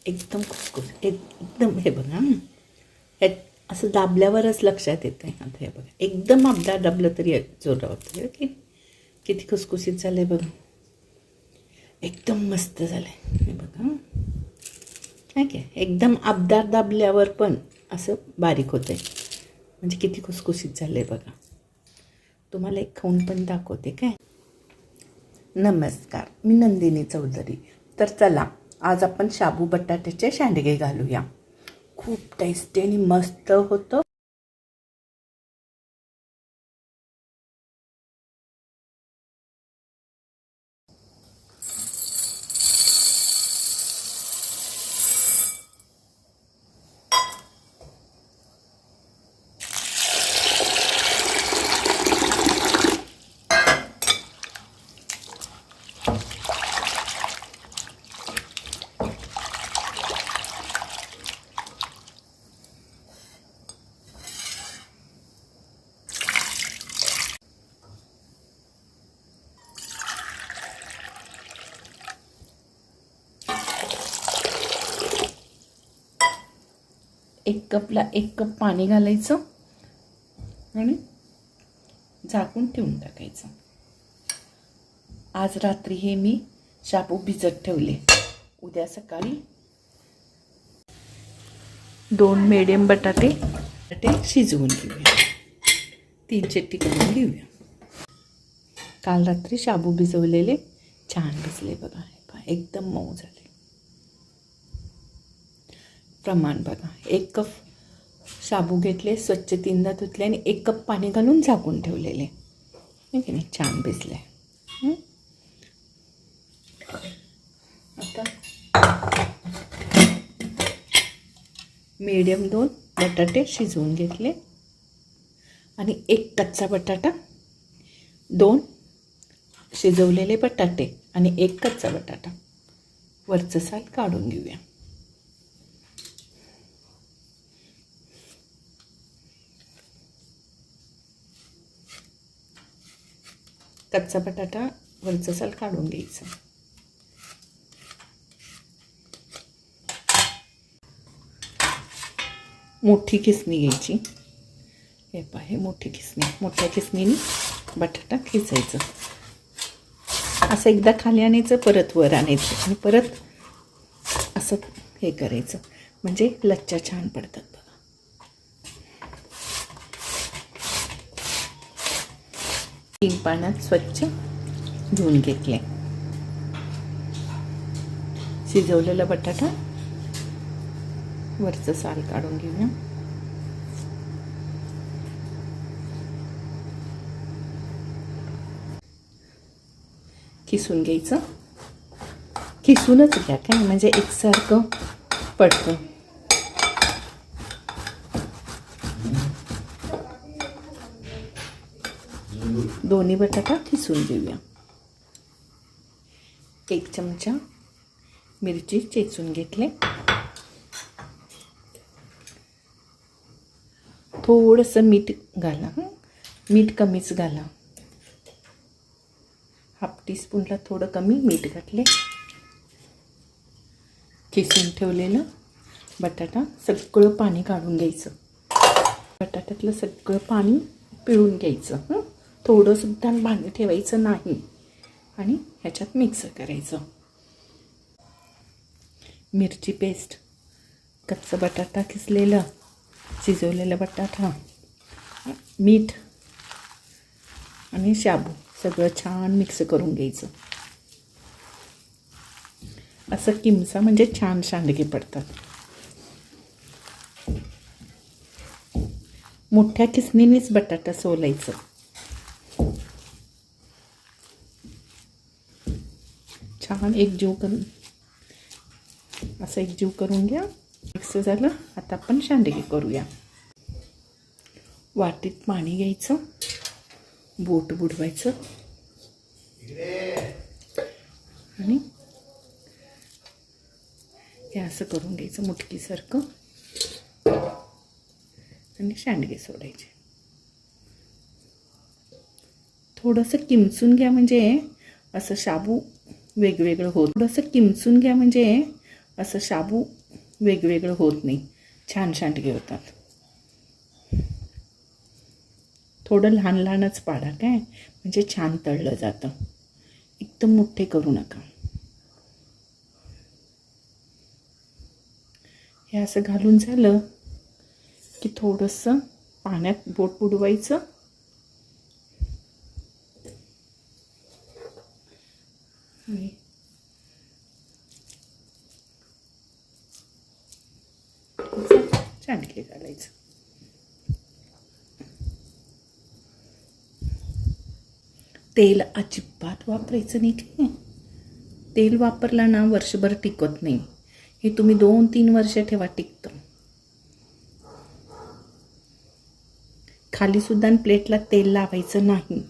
एकदम खुसखुस एकदम. हे बघा हे असं दाबल्यावरच लक्षात येतं आहे. आता हे बघा एकदम अबदार दाबलं तरी जोर होतं की किती खुसखुशीत झालं आहे बघा. एकदम मस्त झालं आहे हे बघा. ठीक आहे. एकदम अबदार दाबल्यावर पण असं बारीक होतं आहे म्हणजे किती खुसखुशीत झालं आहे बघा. तुम्हाला एक खाऊन पण दाखवते काय. नमस्कार, मी नंदिनी चौधरी. तर चला आज आपण शाबू बटाट्याचे सांडगे घालूया. खूप टेस्टी आणि मस्त होतं. एक कप पाणी घालायचं आणि झाकून ठेवून टाकायचं. आज रात्री हे मी शाबू भिजत ठेवले. उद्या सकाळी 2 मीडियम बटाटे शिजवून घेऊया. 3 चिट्टी करून घेऊया. काल रात्री शाबू भिजवलेले छान भिजले बघा. एकदम मऊ झाले. प्रमाण बघा 1 कप शाबू घेतले, स्वच्छ 3दा धुतले आणि 1 कप पाणी घालून झाकून ठेवलेले. ठीक आहे नाही, छान भिजले. आता मीडियम 2 बटाटे शिजवून घेतले आणि 1 कच्चा बटाटा, 2 शिजवलेले बटाटे आणि 1 कच्चा बटाटा. वरचं साल काढून घेऊया. कच्चा बटाटा वरचं साल काढून घ्यायचं. मोठी खिसणी घ्यायची. हे पहा, हे मोठी खिसणी. मोठ्या खिसणीने बटाटा खिसायचं. असं एकदा खाली आणायचं, परत वर आणायचं आणि परत असं हे करायचं म्हणजे लच्छा छान पडतात बघा. तीन पाण्यात स्वच्छ धुवून घेतले. शिजवलेला बटाटा वरचं साल काढून घेऊया. किसून घ्यायचं. किसूनच घ्या काय म्हणजे एकसारखं पडतं. दोन्ही बटाटा किसून घेऊया. 1 चमचा मिरची चेचून घेतले. थोडंसं मीठ घाला. मीठ कमीच घाला. 1/2 टीस्पूनला थोडं कमी मीठ घातले. किसून ठेवलेलं बटाटा सगळं पाणी काढून घ्यायचं. बटाट्यातलं सगळं पाणी पिळून घ्यायचं. थोडंसुद्धा पाणी ठेवायचं नाही आणि ह्याच्यात मिक्स करायचं. मिरची पेस्ट, कच्चा बटाटा किसलेलं, शिजवलेला बटाटा, मीठ आणि शाबू सगळं छान मिक्स करून घ्यायचं. असं किमसा म्हणजे छान सांडगे पडतात. मोठ्या किसणीनेच बटाटा सोलायचं. छान एकजीव करून असं एकजीव करून घ्या. मिक्स झालं. आता आपण सांडगे करूया. वाटीत पाणी घ्यायचं, बोट बुडवायचं आणि हे असं करून घ्यायचं मुटकीसारखं आणि सांडगे सोडायचे. थोडंसं किमचून घ्या म्हणजे असं शाबू वेगवेगळं होत. थोडंसं किमचून घ्या म्हणजे असं शाबू वेगवेगळं होत नाही, छान सांडगे होतात. थोडं लहान लहानच पाडा काय, म्हणजे छान तळलं जातं. एकदम मोठे करू नका. हे असं घालून झालं की थोडंसं पाण्यात बोट बुडवायचं आणि सांडगे घालायचं. तेल अजिबात वापरायचं नाही काय. तेल वापरलं ना वर्षभर टिकत नाही. हे तुम्ही 2-3 वर्ष ठेवा, टिकतं. खाली सुद्धा प्लेटला तेल लावायचं नाही.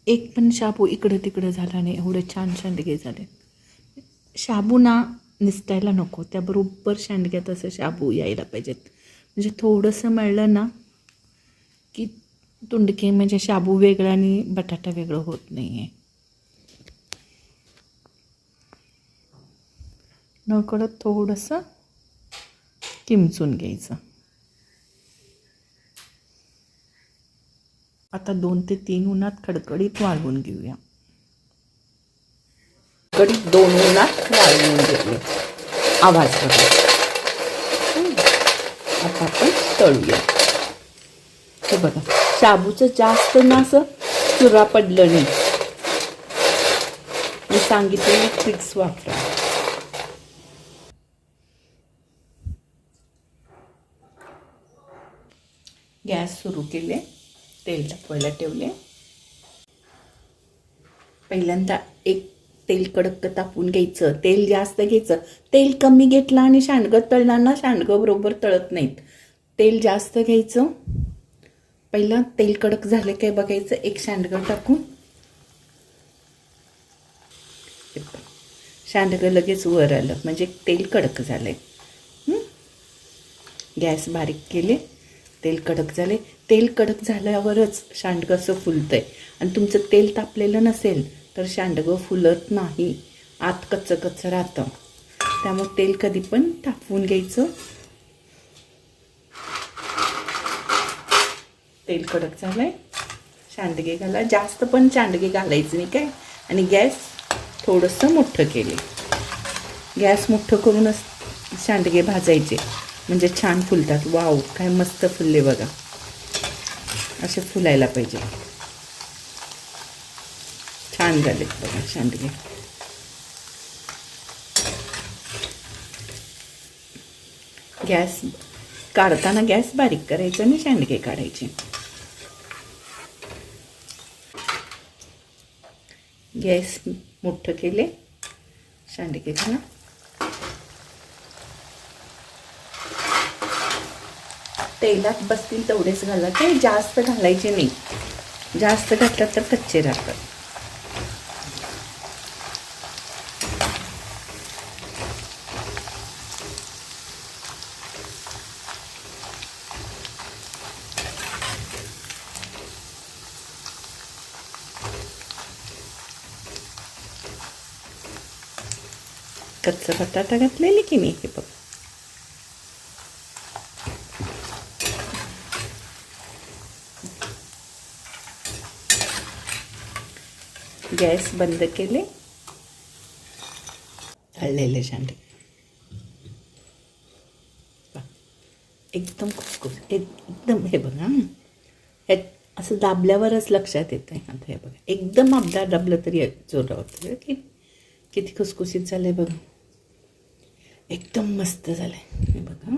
एक पण शाबू इकडं तिकडं झाला नाही, एवढे छान सांडगे झाले. शाबू ना निसटायला नको, त्याबरोबर सांडग्यात असं शाबू यायला पाहिजेत. म्हणजे थोडंसं मळलं ना की तुंडके, म्हणजे शाबू वेगळं आणि बटाटा वेगळं होत नाही आहे. नकळत थोडंसं किमचून घ्यायचं. आता 2 ते 3 उन्हात खडखडीत वाळवून घेऊया. खडखडीत 2 उन्हात वाळवून घेऊया. आवाज बघा. आता आपण तळूया. हे बघा, शाबूचं जास्त ना असं चुरा पडलं नाही. मी सांगितलेली ट्रिक्स वापरा. गॅस सुरू केले, तेल तापवायला ठेवले. पहिल्यांदा एक तेल कडक तापवून घ्यायचं. तेल जास्त घ्यायचं. तेल कमी घेतलं आणि सांडगं तळणार ना, सांडगं बरोबर तळत नाहीत. तेल जास्त घ्यायचं. पहिलं तेल कडक झाले काय बघायचं, एक सांडगं टाकून सांडगं लगेच वर आलं म्हणजे तेल कडक झालंय. गॅस बारीक केले, तेल कडक झाले. तेल कडक झाल्यावरच सांडगं असं फुलतंय. आणि तुमचं तेल तापलेलं नसेल तर सांडगं फुलत नाही, आत कच्चं कच्चं राहतं. त्यामुळे तेल कधी पण तापवून घ्यायचं. तेल कडक झालंय, सांडगे घाला. जास्त पण सांडगे घालायचं नाही काय. आणि गॅस थोडंसं मोठं केले. गॅस मोठं करूनच सांडगे भाजायचे, म्हणजे छान फुलतात. वाव, काय मस्त फुलले बघा. असे फुलायला पाहिजे. छान झालेत बघा सांडगे. गॅस काढताना गॅस बारीक करायचा आणि सांडगे काढायचे. गॅस मोठं केले, सांडगे घाला. तेलात बसतील तेवढेच घाला, ते जास्त घालायचे नाही. जास्त घातलं तर कच्चे राहतात. कच्चा बटाटा घातलेली की नाही हे बघ. गॅस बंद केले. तळलेले सांडगे एकदम खुसखुस, एकदम. हे बघा, हे असं दाबल्यावरच लक्षात येतं आहे. आता हे बघा, एकदम अपदार दाबलं तरी जोरावर की किती खुसखुशीत झालं आहे बघा. एकदम मस्त झालं आहे. हे बघा,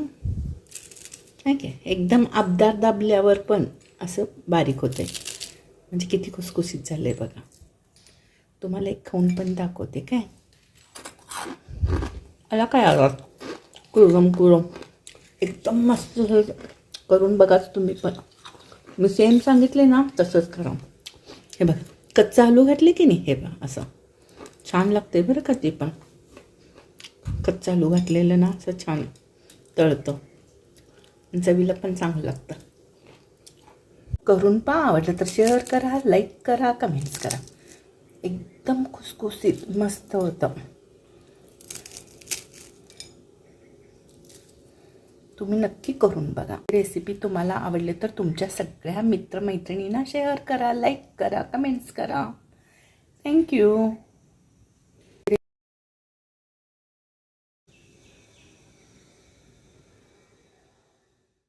ठीक आहे. एकदम अपदार दाबल्यावर पण असं बारीक होतं आहे, म्हणजे किती खुसखुशीत झालं आहे बघा. तुम्हाला एक खाऊन पण दाखवते काय. आला काय आवाज. कुरम कुरम एकदम मस्त झालं. करून बघाच तुम्ही पण. मी सेम सांगितले ना तसंच करा. हे बघा कच्चा आलू घातले की नाही, हे बघा असं छान लागते बरं का. ते पण कच्चा आलू घातलेलं ना असं छान तळतं, चवीला पण चांगलं लागतं. करून पहा. आवडलं तर शेअर करा, लाईक करा, कमेंट्स करा. एकदम खुसखुशीत मस्त होतं. तुम्ही नक्की करून बघा. रेसिपी तुम्हाला आवडली तर तुमच्या सगळ्या मित्रमैत्रिणींना शेअर करा, लाईक करा, कमेंट्स करा. थँक्यू.